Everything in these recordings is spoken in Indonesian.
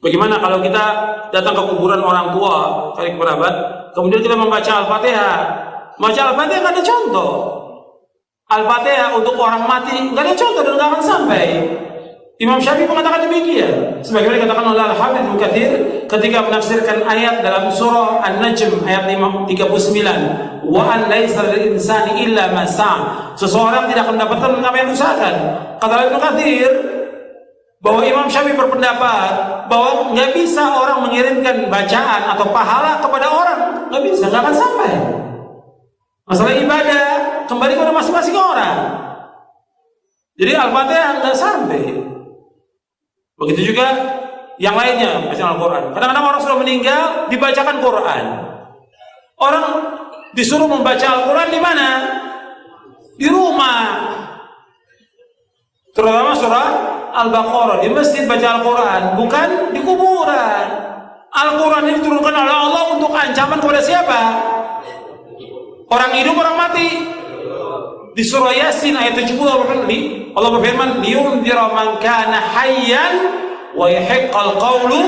Bagaimana kalau kita datang ke kuburan orang tua, cari kerabat, kemudian kita membaca Al-Fatihah? Baca Al-Fatihah nggak ada contoh. Al-Fatihah untuk orang mati nggak ada contoh dan nggak akan sampai. Imam Syafi'i mengatakan demikian. Sebagaimana dikatakan oleh Al-Hafidz Ibnu Katsir ketika menafsirkan ayat dalam surah An-Najm ayat 39, wa an laisa lil insani illa ma sa'a. Seseorang tidak akan mendapatkan apa yang diusahakan. Kata Ibnu Katsir bahwa Imam Syafi'i berpendapat bahwa nggak bisa orang mengirimkan bacaan atau pahala kepada orang, nggak bisa, nggak akan sampai. Masalah ibadah kembali kepada masing-masing orang. Jadi Al-Fatihah nggak sampai. Begitu juga yang lainnya, bacaan Al-Quran. Kadang-kadang orang sudah meninggal dibacakan Quran. Orang disuruh membaca Al-Quran di mana? Di rumah. Terutama surah Al-Baqarah, di masjid baca Al-Quran, bukan di kuburan. Al-Quran ini diturunkan oleh Allah untuk ancaman kepada siapa? Orang hidup, orang mati. Di surah Yasin ayat 70 Allah berfirman, liyunzira man kana hayyan wa yahiqqal qawlu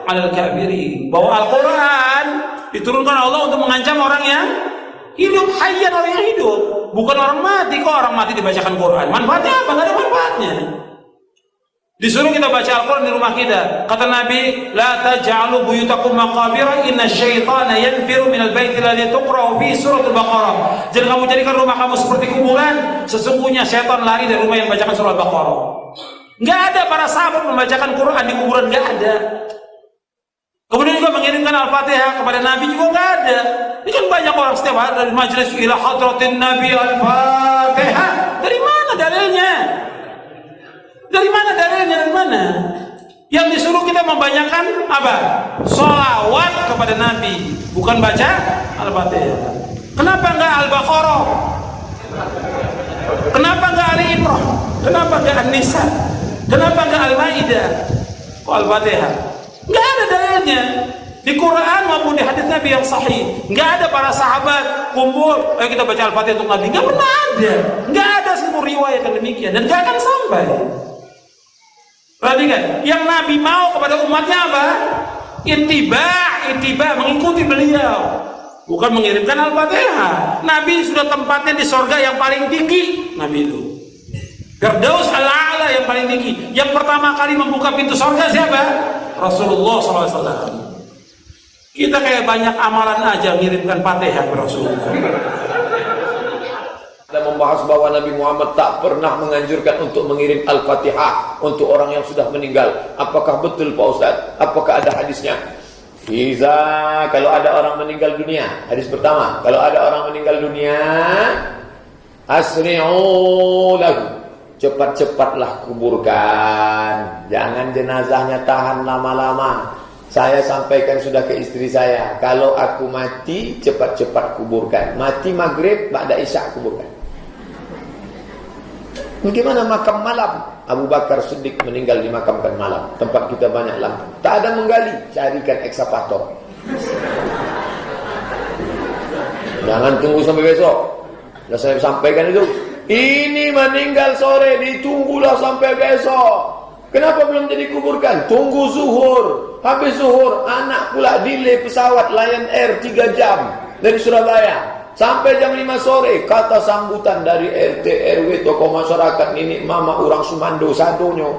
'alal kafirin. Bahwa Al-Quran diturunkan Allah untuk mengancam orang yang hidup, hayyan, orang yang hidup, bukan orang mati. Kok orang mati dibacakan Quran? Manfaatnya apa? Nggak ada manfaatnya. Disuruh kita baca Al-Quran di rumah kita. Kata Nabi, la taj'alu buyutakum maqabira inna syaitana yanfiru minal baiti alladhi tuqra'u fi suratul Baqarah. Jangan kamu jadikan rumah kamu seperti kuburan. Sesungguhnya syaitan lari dari rumah yang membacakan surah Al-Baqarah. Nggak ada para sahabat membacakan Quran di kuburan, nggak ada. Kemudian juga mengirimkan Al-Fatihah kepada Nabi juga nggak ada. Ini kan banyak orang setiap hari dari majelis ila hadratin Nabi Al-Fatihah. Dari mana dalilnya? Dari mana dalilnya? Dari mana? Yang disuruh kita membanyakan apa? Sholawat kepada Nabi, bukan baca Al-Fatihah. Kenapa enggak Al-Baqarah? Kenapa enggak Ali Imran? Kenapa enggak An-Nisa? Kenapa enggak Al-Maidah? Kok Al-Fatihah? Enggak ada dalilnya. Di Quran maupun di hadis Nabi yang sahih, enggak ada para sahabat kumpul, ayo kita baca Al-Fatihah untuk Nabi. Enggak pernah ada. Enggak ada seluruh riwayat yang demikian dan enggak akan sampai. Perhatikan, yang Nabi mau kepada umatnya apa? Ittiba, mengikuti beliau, bukan mengirimkan Al-Fatihah. Nabi sudah tempatnya di sorga yang paling tinggi. Nabi itu Firdaus al-A'la yang paling tinggi. Yang pertama kali membuka pintu sorga siapa? Rasulullah SAW. Kita kayak banyak amalan aja mengirimkan Fatihah ke Rasulullah. Dan membahas bahwa Nabi Muhammad tak pernah menganjurkan untuk mengirim Al-Fatihah untuk orang yang sudah meninggal. Apakah betul Pak Ustaz? Apakah ada hadisnya? Iza, kalau ada orang meninggal dunia, hadis pertama, kalau ada orang meninggal dunia, asri'u lahu, cepat-cepatlah kuburkan. Jangan jenazahnya tahan lama-lama. Saya sampaikan sudah ke istri saya, kalau aku mati cepat-cepat kuburkan. Mati maghrib, ba'da isya kuburkan. Bagaimana makam malam? Abu Bakar Siddiq meninggal dimakamkan malam. Tempat kita banyak lampu. Tak ada menggali, carikan ekskavator. Jangan tunggu sampai besok. Sudah saya sampaikan itu. Ini meninggal sore, ditunggulah sampai besok. Kenapa belum jadi kuburkan? Tunggu zuhur. Habis zuhur, anak pula delay pesawat Lion Air 3 jam dari Surabaya. Sampai jam 5 sore, kata sambutan dari RT, RW, tokoh masyarakat, nenek mama, orang Sumando, sadonyo.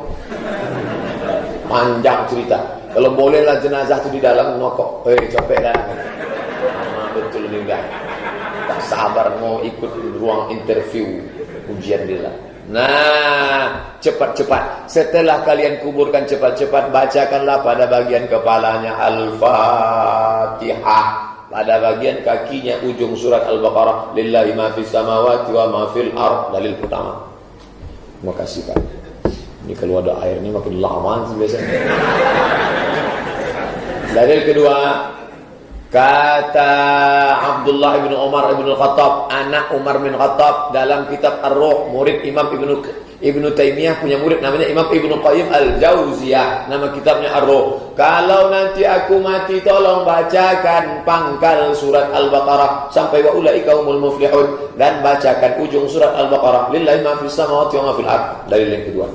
Panjang cerita. Kalau bolehlah jenazah itu di dalam nokok. Capek dah. Betul juga. Tak sabar mau ikut ruang interview ujian dia. Nah, cepat-cepat. Setelah kalian kuburkan cepat-cepat, bacakanlah pada bagian kepalanya Al-Fatihah. Pada bagian kakinya ujung surat Al-Baqarah, lillahi ma fis samawati wa ma fil ard. Dalil pertama. Terima kasih Pak. Ini kalau ada air ini makin lama biasanya. Dalil kedua, kata Abdullah bin Umar bin Khattab, anak Umar bin Khattab, dalam kitab Ar-Ruh, murid Imam Ibnu Taimiyah punya murid namanya Imam Ibnu Qayyim Al-Jauziyah, nama kitabnya Ar-Ruh. Kalau nanti aku mati, tolong bacakan pangkal surat Al-Baqarah sampai wa ulaika humul muflihun, dan bacakan ujung surat Al-Baqarah, lillahi ma fis samawati wa ma fil ard. Dalil yang kedua.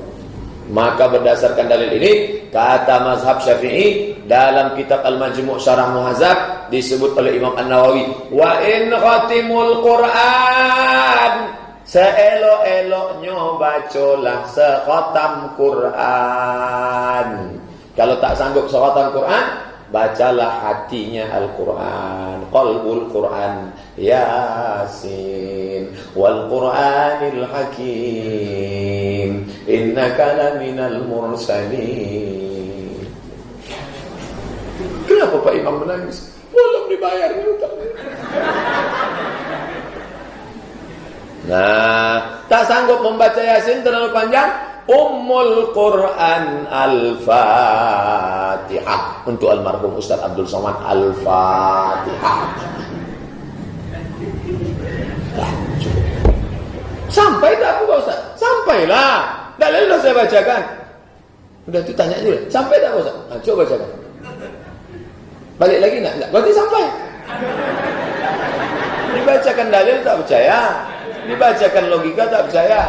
Maka berdasarkan dalil ini, kata mazhab Syafi'i dalam kitab Al-Majmu' Syarah Muhadzab disebut oleh Imam An-Nawawi, wa in khatimul Qur'an, seelok-eloknya bacalah sekhatam Quran. Kalau tak sanggup sekhatam Quran, bacalah hatinya Al-Quran, qalbul Quran, Yasin wal Quranil Hakim, innaka laminal mursalin. Kenapa Pak Imam menangis? Belum dibayar juga. Nah, tak sanggup membaca Yasin terlalu panjang, Ummul Quran Al-Fatihah untuk almarhum Ustaz Abdul Somad. Al-Fatihah. Nah, cukup. Sampai tak Pak Ustaz? Sampailah. Dalil sudah saya bacakan. Udah itu tanya dulu. Sampai tak Pak Ustaz? Nah, coba bacakan. Balik lagi enggak? Enggak. Berarti sampai. Dibacakan dalil tak percaya. Dibacakan logika tak percaya.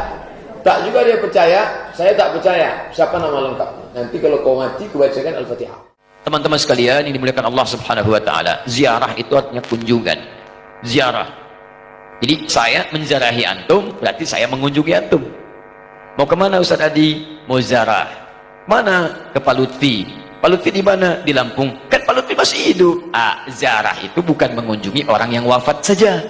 Tak juga dia percaya, saya tak percaya. Siapa nama lengkap? Nanti kalau kau mati, kubacakan Al-Fatihah. Teman-teman sekalian yang dimuliakan Allah Subhanahu wa taala, ziarah itu artinya kunjungan. Ziarah. Jadi saya menziarahi antum, berarti saya mengunjungi antum. Mau kemana Ustaz Adi? Mau ziarah. Mana? Ke Pak Lutfi. Pak Lutfi di mana? Di Lampung. Kan Pak Lutfi masih hidup. Ziarah itu bukan mengunjungi orang yang wafat saja.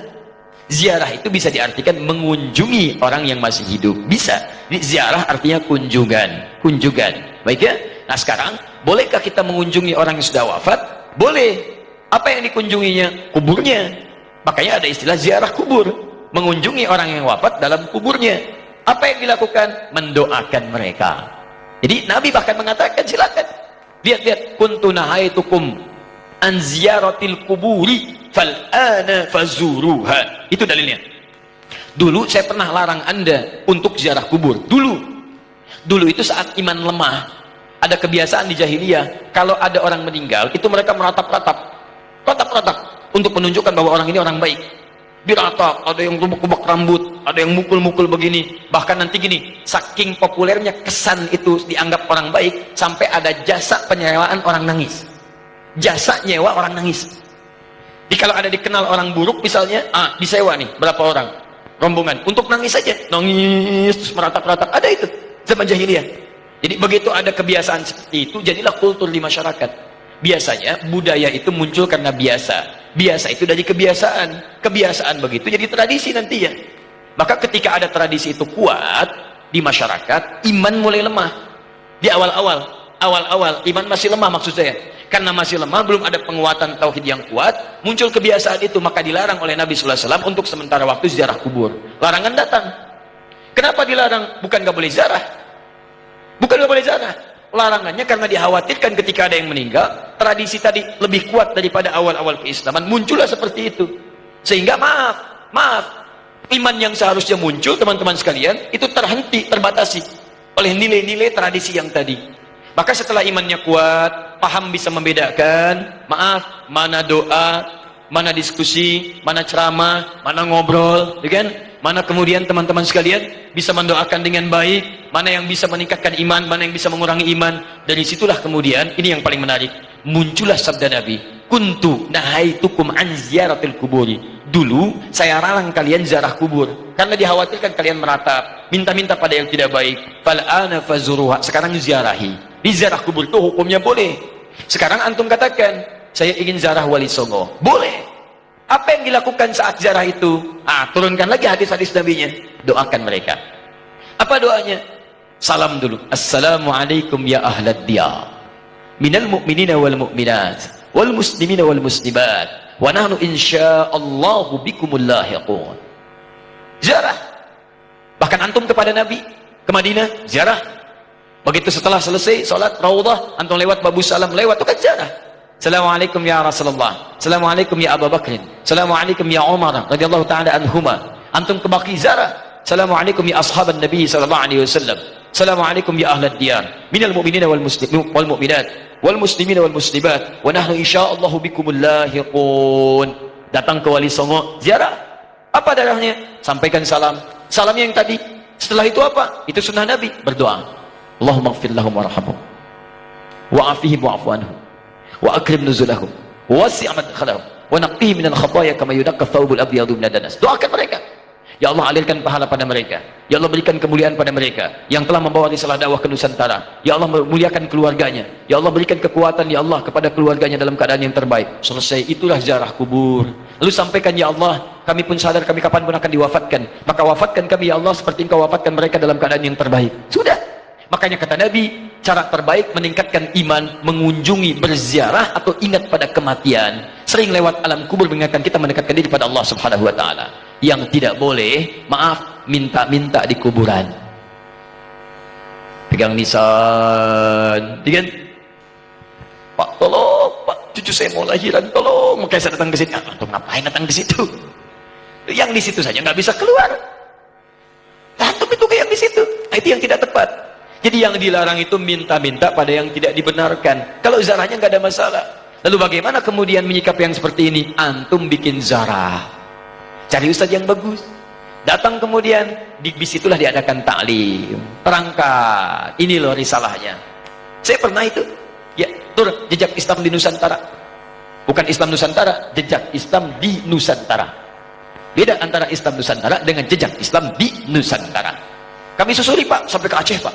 Ziarah itu bisa diartikan mengunjungi orang yang masih hidup. Bisa. Jadi ziarah artinya kunjungan. Kunjungan. Baik ya? Nah sekarang, bolehkah kita mengunjungi orang yang sudah wafat? Boleh. Apa yang dikunjunginya? Kuburnya. Makanya ada istilah ziarah kubur. Mengunjungi orang yang wafat dalam kuburnya. Apa yang dilakukan? Mendoakan mereka. Jadi Nabi bahkan mengatakan, silakan. Lihat-lihat. Kuntu nahaitukum an ziyaratil kuburi fal'ana fazuruha. Itu dalilnya. Dulu saya pernah larang Anda untuk ziarah kubur. Dulu itu saat iman lemah. Ada kebiasaan di jahiliyah, kalau ada orang meninggal, itu mereka meratap-ratap untuk menunjukkan bahwa orang ini orang baik. Diratap, ada yang rubuk-rubuk rambut, ada yang mukul-mukul begini. Bahkan nanti gini, saking populernya kesan itu dianggap orang baik, sampai ada jasa penyewaan orang nangis. Jasa nyewa orang nangis. Jadi kalau ada dikenal orang buruk misalnya, disewa nih berapa orang rombongan untuk nangis saja, nangis terus meratap-ratap. Ada itu zaman jahiliyah. Jadi begitu ada kebiasaan seperti itu, jadilah kultur di masyarakat. Biasanya budaya itu muncul karena biasa. Biasa itu dari kebiasaan. Kebiasaan begitu jadi tradisi nantinya. Maka ketika ada tradisi itu kuat di masyarakat, iman mulai lemah. Di awal-awal iman masih lemah maksud saya. Karena masih lemah, belum ada penguatan tauhid yang kuat, muncul kebiasaan itu, maka dilarang oleh Nabi sallallahu alaihi wasallam untuk sementara waktu ziarah kubur. Larangan datang. Kenapa dilarang? Bukan gak boleh ziarah. Bukan gak boleh ziarah. Larangannya karena dikhawatirkan ketika ada yang meninggal, tradisi tadi lebih kuat daripada awal-awal keislaman, muncullah seperti itu. Sehingga maaf, iman yang seharusnya muncul, teman-teman sekalian, itu terhenti, terbatasi oleh nilai-nilai tradisi yang tadi. Maka setelah imannya kuat, paham bisa membedakan, mana doa, mana diskusi, mana ceramah, mana ngobrol, ya kan? Mana kemudian teman-teman sekalian bisa mendoakan dengan baik, mana yang bisa meningkatkan iman, mana yang bisa mengurangi iman. Dari situlah kemudian, ini yang paling menarik, muncullah sabda Nabi, kuntu nahaitukum an ziyaratil kuburi. Dulu saya larang kalian ziarah kubur karena dikhawatirkan kalian meratap, minta-minta pada yang tidak baik. Fal'ana fazuruha. Sekarang ziarahi. Di ziarah kubur itu hukumnya boleh. Sekarang antum katakan, saya ingin ziarah Wali Songo. Boleh. Apa yang dilakukan saat ziarah itu? Turunkan lagi hadis-hadis Nabinya. Doakan mereka. Apa doanya? Salam dulu. Assalamualaikum ya ahlad diyar. Minal mu'minina wal mu'minat. Wal muslimina wal muslimat. Wa nahnu insya'allahu bikumul lahiqun. Ziarah. Bahkan antum kepada Nabi ke Madinah, ziarah. Begitu setelah selesai salat Raudhah, antum lewat Babu Salam, lewat itu kan ziarah. Assalamualaikum ya Rasulullah. Assalamualaikum ya Abu Bakr. Assalamualaikum ya Umar radhiyallahu taala anhuma. Antum ke Baqi ziarah. Assalamualaikum ya ashaban Nabi sallallahu alaihi wasallam. Assalamualaikum ya ahlad diyar. Minal mu'minina wal muslimin wal mu'minat wal muslimina wal muslimat wa nahnu insyaallahu bikumul lahiqun. Datang ke Wali Songo, ziarah. Apa darahnya? Sampaikan salam. Salamnya yang tadi. Setelah itu apa? Itu sunnah Nabi, berdoa. Allahumma ighfir lahum warhamhum wa'afihim wa'fu anhum wa akrim nuzulahum wa wasi' madkhalahum wa naqqihim minal khataaya kama yunaqqa thawbul abyadu minad danas. Doakan mereka. Ya Allah, alirkan pahala pada mereka. Ya Allah, berikan kemuliaan pada mereka yang telah membawa risalah dakwah ke Nusantara. Ya Allah, muliakan keluarganya. Ya Allah, berikan kekuatan ya Allah kepada keluarganya dalam keadaan yang terbaik. Selesai, itulah ziarah kubur. Lalu sampaikan, ya Allah, kami pun sadar kami kapan pun akan diwafatkan. Maka wafatkan kami ya Allah seperti Engkau wafatkan mereka dalam keadaan yang terbaik. Sudah. Makanya kata Nabi, cara terbaik meningkatkan iman, mengunjungi, berziarah atau ingat pada kematian. Sering lewat alam kubur mengingatkan kita mendekatkan diri pada Allah Subhanahu wa taala. Yang tidak boleh, maaf, minta-minta di kuburan. Pegang nisan, kan? Pak, tolong, Pak, cucu saya mau lahiran, tolong. Makanya saya datang ke sini. Untuk ngapain datang ke situ? Yang di situ saja nggak bisa keluar. Antum itu yang di situ. Nah, itu yang tidak tepat. Jadi yang dilarang itu minta-minta pada yang tidak dibenarkan. Kalau zarahnya nggak ada masalah. Lalu bagaimana kemudian menyikapi yang seperti ini? Antum bikin zarah. Cari ustadz yang bagus. Datang kemudian, di situlah diadakan taklim. Terangkan, ini loh risalahnya. Saya pernah itu. Ya, tur jejak Islam di Nusantara. Bukan Islam Nusantara, jejak Islam di Nusantara. Beda antara Islam Nusantara dengan jejak Islam di Nusantara. Kami susuri Pak, sampai ke Aceh Pak.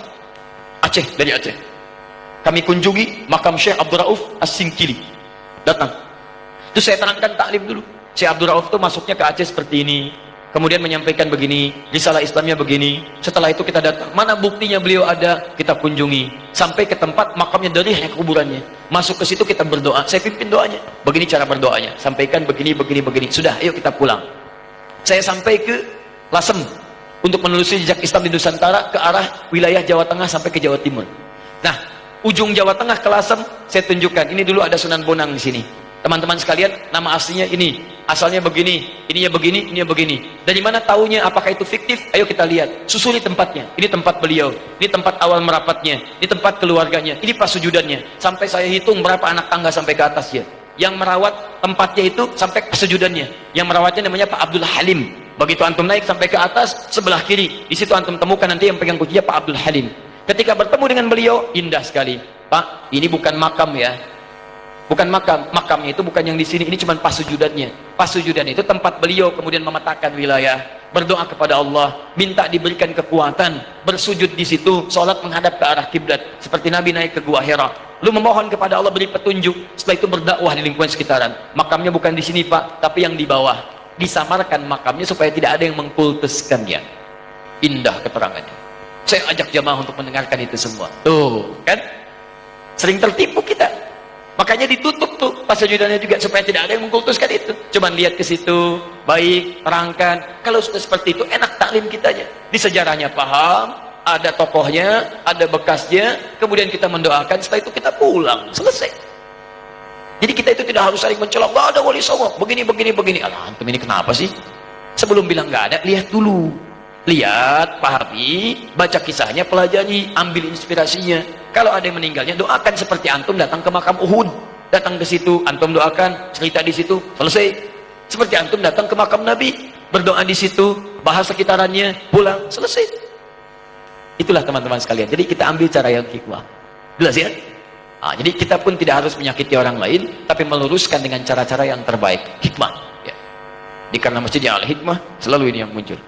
Aceh, dari Aceh. Kami kunjungi makam Syekh Abdul Rauf As-Singkili. Datang. Terus saya terangkan taklim dulu. Syekh Abdul Rauf itu masuknya ke Aceh seperti ini, kemudian menyampaikan begini, risalah Islamnya begini. Setelah itu kita datang, mana buktinya beliau ada, kita kunjungi sampai ke tempat makamnya, dari kuburannya, masuk ke situ kita berdoa, saya pimpin doanya, begini cara berdoanya, sampaikan begini, sudah, ayo kita pulang. Saya sampai ke Lasem untuk menelusuri jejak Islam di Nusantara ke arah wilayah Jawa Tengah sampai ke Jawa Timur. Nah, ujung Jawa Tengah ke Lasem saya tunjukkan, ini dulu ada Sunan Bonang di sini. Teman-teman sekalian, nama aslinya ini, asalnya begini, ininya begini, ininya begini. Dari mana taunya? Apakah itu fiktif? Ayo kita lihat. Susuri tempatnya. Ini tempat beliau. Ini tempat awal merapatnya. Ini tempat keluarganya. Ini pas sujudannya. Sampai saya hitung berapa anak tangga sampai ke atasnya. Yang merawat tempatnya itu sampai ke sujudannya. Yang merawatnya namanya Pak Abdul Halim. Begitu antum naik sampai ke atas, sebelah kiri. Di situ antum temukan nanti yang pegang kuncinya Pak Abdul Halim. Ketika bertemu dengan beliau, indah sekali. Pak, ini bukan makam ya. Bukan makam, makamnya itu bukan yang di sini, ini cuma pas sujudannya. Pas sujudan itu tempat beliau kemudian memetakan wilayah, berdoa kepada Allah, minta diberikan kekuatan, bersujud di situ, sholat menghadap ke arah kiblat, seperti Nabi naik ke Gua Hira. Lalu memohon kepada Allah beri petunjuk. Setelah itu berdakwah di lingkungan sekitaran. Makamnya bukan di sini Pak, tapi yang di bawah. Disamarkan makamnya supaya tidak ada yang mengkultuskannya. Indah keterangannya. Saya ajak jamaah untuk mendengarkan itu semua. Tuh, kan? Sering tertipu kita. Makanya ditutup tuh pas sujudannya juga supaya tidak ada yang mengkultuskan itu. Cuman lihat ke situ, baik, terangkan. Kalau sudah seperti itu enak taklim kitanya. Di sejarahnya paham, ada tokohnya, ada bekasnya, kemudian kita mendoakan, setelah itu kita pulang, selesai. Jadi kita itu tidak harus saling mencela, "Wah, ada wali songo, begini. Alah, antum ini kenapa sih?" Sebelum bilang nggak ada, lihat dulu. Lihat, pahami, baca kisahnya, pelajari, ambil inspirasinya. Kalau ada yang meninggalnya, doakan seperti antum datang ke makam Uhud. Datang ke situ, antum doakan, cerita di situ, selesai. Seperti antum datang ke makam Nabi, berdoa di situ, bahas sekitarannya, pulang, selesai. Itulah teman-teman sekalian. Jadi kita ambil cara yang hikmah. Jelas ya? Nah, jadi kita pun tidak harus menyakiti orang lain, tapi meluruskan dengan cara-cara yang terbaik. Hikmah. Ya. Di karena masjidnya Al-Hikmah, selalu ini yang muncul.